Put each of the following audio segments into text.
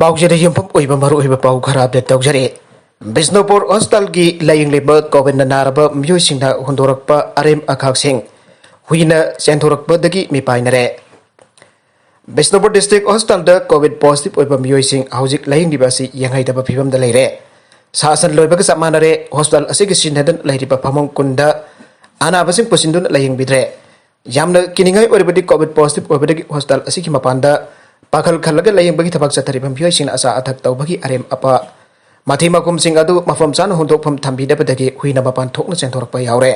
पाउजरे युमफम ओइबा मरुइबा पाउ खरा update तौजरे Bishnupur hospital की लाइंगलेबा कोविड नारबा मियोइसिंगना हुंदोरकपा अरेम अखाक सिंग हुइना सेंथोरकपदगी मिपाइनरे Bishnupur district hospital covid positive ओइबा मियोइसिंग हौजिक लाइंगलिबासी यंगाइदबा फिबमदा लेरे सासन लोइबा समानरे हॉस्पिटल असिगी सिनदन लैरिबा फमंग कुंदा अनाबसिंग पुसिंदुन लाइंगबिद्रे यामना किनिंगाइ ओइबदी कोविड पॉजिटिव ओइबदगी हॉस्पिटल असिगी मपानदा पाखल खलग लाइंबगी थबक चथरिबा मियोइसिंग असा अथक तौबगी अरेम अपा माथि मकुमसिंग अदु मफम चान हुंदोकफम थंबिदबदगी हुइना मपान थोकना चेंथोरकपा यावरे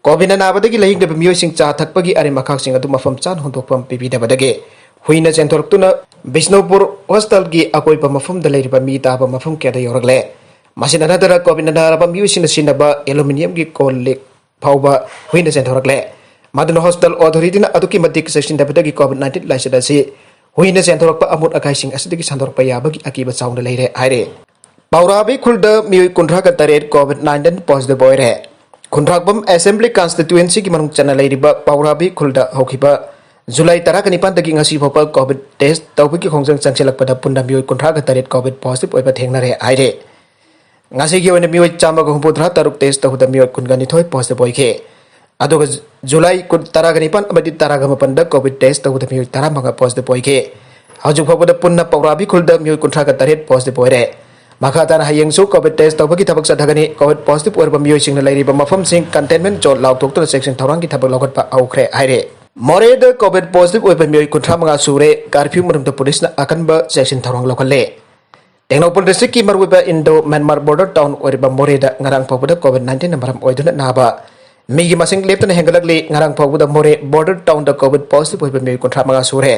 कोविड नाबदगी लाइंगदबा मियोइसिंग चा थकपगी अरेम अखाकसिंग अदु मफम चान हुंदोकफम पिबिदबदगी हुइना चेंथोरकतुना बिष्णुपुर हॉस्पिटल की अकोइबा मफम द लैरिबा मी ताबा मफम केदा योरगले मसिना नदरा कोविड नारबा मियोइसिंग सिनबा एल्युमिनियम की कोल लिक फाउबा हुइना चेंथोरकले मदन हॉस्पिटल अथॉरिटीना अदुकी मतिक सेक्शनदबदगी कोविड 19 लाइसदासी हुइना चेंथोरकपा अमुत अकाइसिंग असिदगी संथोरकपा याबगी अकीबा चाउना लैरे हाइरे पाउराबी खुलद मियोइ कुंड्रा का तरेट कोविड 19 पॉजिटिव ओइरे खुंड्राकबम असेंबली कॉन्स्टिट्यूएंसी की मनुंग चना लैरिबा पाउराबी खुलद हौखिबा जुलाई 10 दगी ngasi फोपा कोविड टेस्ट तौबगी खोंजंग चंगसेलकपदा पुन्ना मियोइ कुंड्रा का तरेट कोविड पॉजिटिव ओइबा थेंगनरे हाइरे ngasi की ओइने मियोइ चामा को हुंपुद्रा तरुक टेस्ट तौदा मियोइ कुनगनि थोइ पॉजिटिव ओइखे अदोग जुलाई 10 अमदी 10 कोविड टेस्ट तौदा मियोइ 15 पॉजिटिव ओइखे हजु फोपदा पुन्ना पाउराबी खुलद मियोइ कुंड्रा का तरेट पॉजिटिव ओइरे मखाताना हयेंसु कोविड टेस्ट तौबगी थबक चथगनि कोविड पॉजिटिव ओइरबा मियोइसिंगना लैरिबा मफमसिंग कंटेनमेंट जोन लाउथोक्तुना सेक्शन थौरांगी थबक लौगटपा औख्रे हाइरे मोरेद कोविड पॉजिटिव ओइबा मियोइ 35 सुरे कर्फ्यू मरुमदा पुलिसना अकनबा सेक्शन थौरांग लौखले टेक्नोपोल डिस्ट्रिक्ट की मरुइबा इंडो म्यांमार बॉर्डर टाउन ओइरबा मोरेदा ngarang फावबदा कोविड 19 नंबरम ओइदुना नाबा मिगी मसिंग लेपतना हेंगलकले ngarang फावबदा Moreh border town the Covid positive ओइबा मियोइ 35 सुरे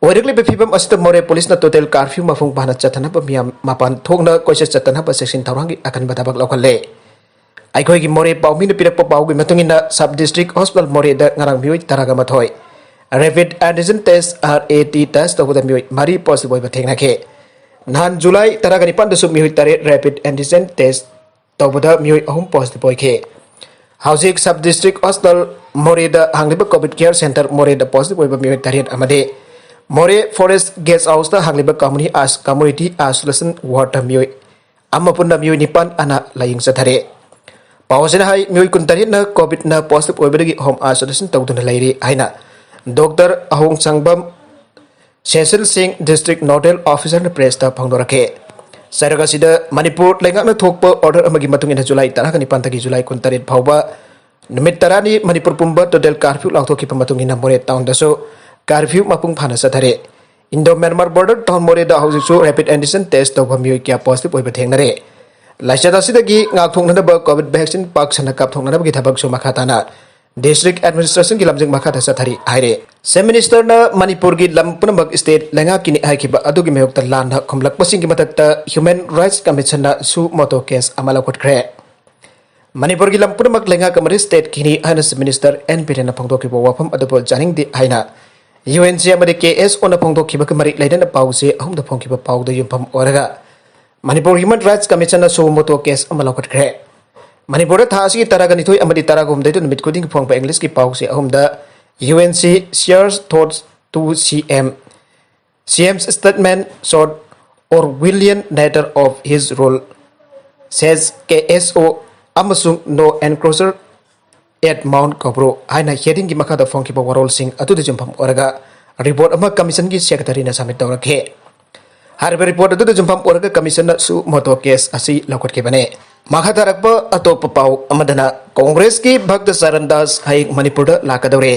ओइरगले बेफिबम असित मोरे पुलिस न टोटल कर्फ्यू मफुंग बाना चथनब मियाम मापान थोंगना कोइसे चथनब सेक्शन थौरांगी अकनबा थबक लौखले आइखोई की मोरे पाउमिन पिरकप पाउगी मतुंगिना सब डिस्ट्रिक्ट हॉस्पिटल मोरे द ngarang मियोइ 13 rapid antigen test RAT test तौबदा मियोइ मारी पॉजिटिव ओइबा थेंगनाखे नान जुलाई 19 दसु मियोइ 3 रैपिड एंटीजन टेस्ट तौबदा मियोइ 3 पॉजिटिव ओइखे हाउसिक सब डिस्ट्रिक्ट हॉस्पिटल मोरे द हांगलिबा कोविड केयर सेंटर मोरे द पॉजिटिव ओइबा मियोइ 3 अमदे मोरे फॉरेस्ट गेस्ट हाउस द हांगलिबा कम्युनिटी आइसोलेशन वार्ड मियोइ अमपुन्ना मियोइ 9 अना लाइंग चथरे पावसेना हाई मियोइ 19 न कोविड न पॉजिटिव ओइबदगी होम आइसोलेशन तौदुना लैरि हाइना doctor Ahong Sangbam Cecil Singh district nodal officer ने प्रेस ता फंगदोरके सरगसिदा मणिपुर लेंगाकना थोकपा ऑर्डर अमगी मतुंगिना जुलाई 19 तगी जुलाई 23 फावबा निमित 10 मणिपुर पुंबा टोटल कर्फ्यू लाउथोखिबा मतुंगिना मोरे टाउन दसो कर्फ्यू मपुंग फाना सथरे Indo Myanmar border town Moreh दा हाउसिसु रैपिड एंटीजन टेस्ट तौबा मियोइ क्या पॉजिटिव ओइबा थेंगनरे लाइसदासिदगी ngakthongnaba कोविड वैक्सीन पाक सना कापथोंगनबगी थबकसु मखाताना डिस्ट्रिक्ट एडमिनिस्ट्रेशन की लमजंग मखाता सथरी हाइरे सेम मिनिस्टर न मणिपुर की लम पुनमक स्टेट लेंगा किनि हाइखिबा अदुगी मेयोक्ता लान खमलकपसिंग की मथक्ता ह्यूमन राइट्स कमीशन न सु मोटो केस अमला कोटख्रे मणिपुर की लम पुनमक लेंगा कमरी स्टेट किनि हाइनस मिनिस्टर एन बिरेन फंगदोखिबा वाफम अदुबो जानिंग दि हाइना UNC अमदे KS ओना फंगदोखिबा कमरी लेदन पाउसे अहुमदा फंगखिबा पाउद युफम ओरगा मणिपुर ह्यूमन राइट्स कमीशन न सु मोटो केस अमला कोटख्रे मणिपुर थासी 13 अमदी 13 नुमित खुदिंग फोंगबा इंग्लिश की पाउसे अहुमदा UNC shares thoughts to CM's statement short Orwellian nature of his role says KSO amasung no enclosure at Mount Kobro haina heading ki makada phongkiba warol sing atu de jumpham oraga report ama commission ki secretary na submit tawrakhe harba report atu de jumpham oraga commission na su moto case asi lokot ke bane मखातारकप अतोप पाउ अमदना कांग्रेस की भक्त सरनदास high Manipur लाकदौरे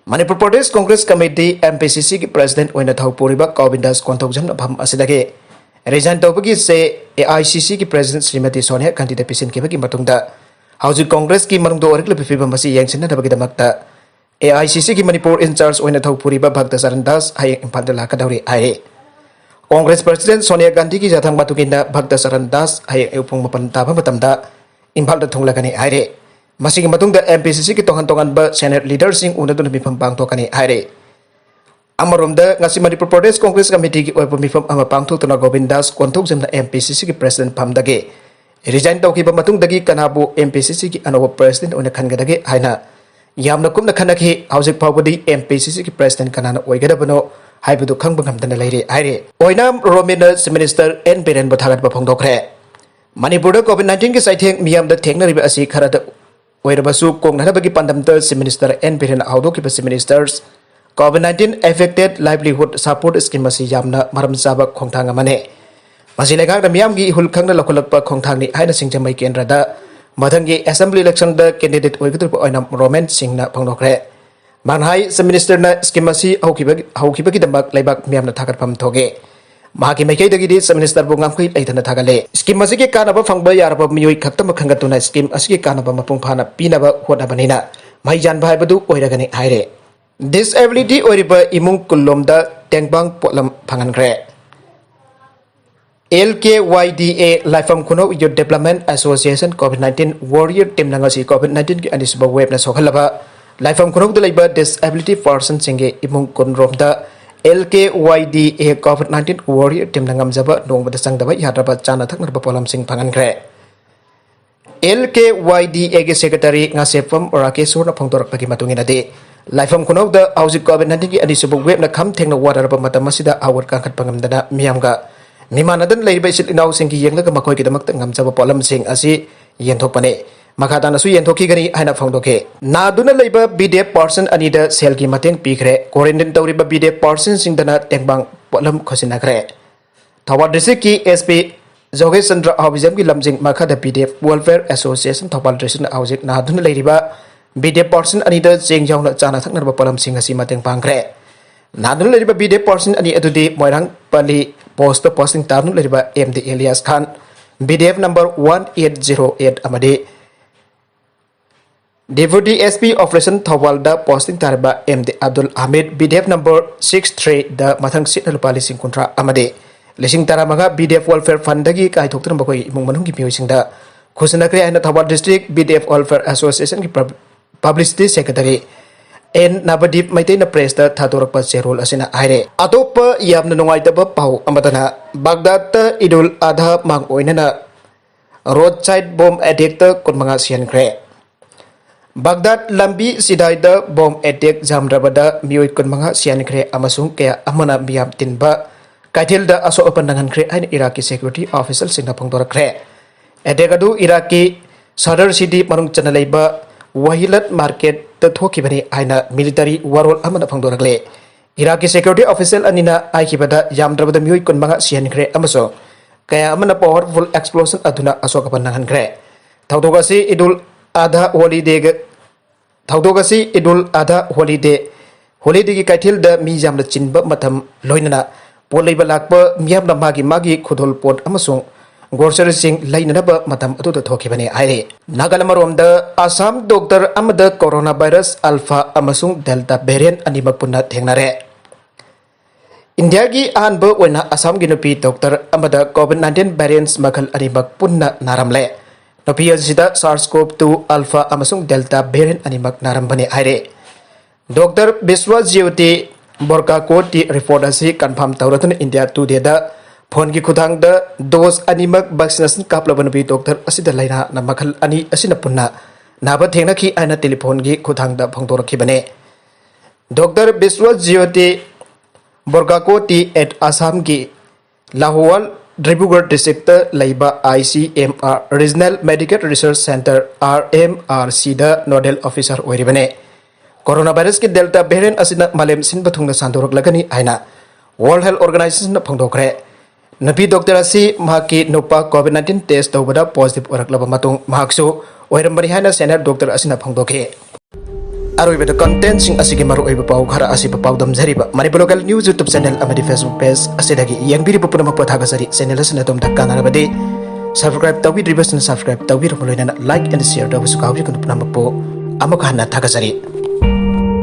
Manipur Pradesh Congress committee MPCC की president ओइना थौपुरिबा कौबिंदास Konthoujam भम असिदगे resign तौबगी से AICC की president Shrimati Sonia Gandhi दा पिसिन केबगी मतुंगदा housie Congress की मनुंगदो ओरकले फिफिबम मसी यंगसिनदबगी दमक्ता AICC की मणिपुर इंचार्ज ओइना थौपुरिबा भक्त सरनदास हाई इम्फाल लाकदौरे आए कांग्रेस प्रेसिडेंट सोनिया गांधी की जाथांग बातुगिना भक्त सरनदास हाई उपुंग मपन ताबा मतमदा इम्फाल थोंगलगनी हाइरे मसिगी मतुंगदा MPCC की तोहन तोहन ब सेनेट लीडर सिंह उनदुन मिफम पांगथोकनी हाइरे अमरोमदा ngasi मणिपुर प्रदेश कांग्रेस कमेटी की ओइब मिफम अमा पांगथोकना गोविंदास कोंथोकजमना MPCC की प्रेसिडेंट फमदगे रिजाइन तौखिबा मतुंगदगी कनाबु MPCC की अनोब प्रेसिडेंट ओने खनगदगे हाइना यामना कुमना खनखि हाउजिक फावबदी MPCC की प्रेसिडेंट कनाना ओइगदबनो हाइबदु खंगबा ngam लेरे हाइरे ओइनाम रोमिनस मिनिस्टर एन पेरेन बथागत बफोंदोखरे मणिपुर कोविड-19 की साइथेंग मियाम द थेंगनरिबा असि खरद ओइरबसु कोंगनबगी पंदमत minister N Peren आउदोकिबा ministers covid affected livelihood support scheme asi yamna maram chaba khongthang amane masi lekhak da miyam gi hul khangna lokolakpa khongthang ni haina singjamai kendra da madhangi assembly election da candidate oigudru oinam roman singna phongnokre manhai minister na scheme asi haukiba gi damak leibak miyam na thakat pham thoge mahaki maikai dagi di minister bu ngamkhi aithana thagale scheme asi ge kanaba phangba yaraba miyoi khaktam khangatuna scheme asi ge kanaba mapung phana pinaba hota banina mai jan bhai badu oiragani haire disability oriba imung kulomda tengbang polam phangankre LKYDA Lifeform Kuno Youth Development Association COVID-19 Warrior Team Nangasi COVID-19 ki anisba web na sokhalaba Lifeform Kuno de laiba disability person singe imung kunromda LKYDA COVID-19 Warrior Team nangamjaba nongbada sangdaba yadraba chana thaknarba polam sing phangankre LKYDA ge secretary ngasepam Rakeshwar na phongdorak pagi matungina de Lifeform Kuno da Ausik COVID-19 ki anisba web na kham thengna wadaraba matamasida awar kangkhat pangamdana miyamga Mimanadan laiba isil inaw sing ki yengla makoi ki damak ngamjaba polam sing asi yenthokpane makata nasu yenthoki gani haina phongdoke naduna laiba BDF person anida sel ki mateng pikre quarantine tawriba BDF person sing dana tengbang polam khosinakre Thawar district ki SP Jogesh Chandra Abhijam ki lamjing makhada BDF Welfare Association Thawar district Ausik naduna laiba BDF person anida jeng jawna chana thaknarba polam sing asi mateng pangkre naduna laiba BDF person ani adudi moirang pali post posting tarnu leriba MD Elias Khan BDF number 1808 amade Deputy SP Operation Thawal da posting tarba MD Abdul Hamid BDF number 63 da mathang sit lupali sing kontra amade lising taramaga BDF Welfare Fund dagi kai thoktan bakoi imung manung ki pioi singda khusna kre aina Thawal District BDF Welfare Association ki Publicity Secretary En Nabadip Maitena Press da Thadorakpa Cherol asina aire atopa yamna nungaitaba pau amadana Baghdad Idul Adha mang oinana roadside bomb attack kunmanga sian kre Baghdad lambi sidai da bomb attack jamrabada mioi kunmanga sian kre amasung kaya amana miyam tinba kaithil da aso opandangan kre aina Iraqi security official singna phongdora kre attack adu Iraqi Sadr city marung chanalaiba Wahilat market thoki bani aina military warol amana phangdorakle Iraqi security official anina aikibada yamdrabada mioi kunmanga sian kre amaso kaya amana powerful explosion aduna asoka panangan kre thaudogasi idul adha holiday gi kaithil da mi jamna chinba matham loinana polaiba lakpa miyamna magi khudol pot amasung Grocery sing lainaba matam atu da thoki bani aire Nagalam da Assam doctor amada coronavirus alpha amasung delta variant animak punna thengnare India gi anba wena Assam gi nupi doctor amada COVID-19 variants makhal animak punna naramle nupi asida SARS-CoV-2 alpha amasung delta variant animak narambani aire Dr. Biswajyoti Borkakoti report asi confirm tawratun India today da phone ki khudang da dose animak vaccination kaplaban bi doctor asida laina na makhal ani asina punna naba thengna ki aina telephone gi khudang da phongdor ki bane Dr. Biswajyoti Borgakoti at Assam gi Lahowal Dribugar district laiba ICMR Regional Medical Research Center RMRC da nodal officer oiribane coronavirus ki delta variant asina malem sin bathungna sandorak lagani aina World Health Organization na phongdokre Nabi Dr. Asi mahaki nupa COVID-19 test tawbada positive oraklaba matung mahaksu oirambari haina senior Dr. Asina phongdoke Aroibeda content sing asigi maru oiba pau khara asi pau damjariba Manipur local news YouTube channel amadi Facebook page asidagi yangbiri pupuna mapathaga sari channel asina tom dakana nabade subscribe tawi reverse subscribe tawi romoloina like and share tawi sukawri kunupna mapo amakana thagajari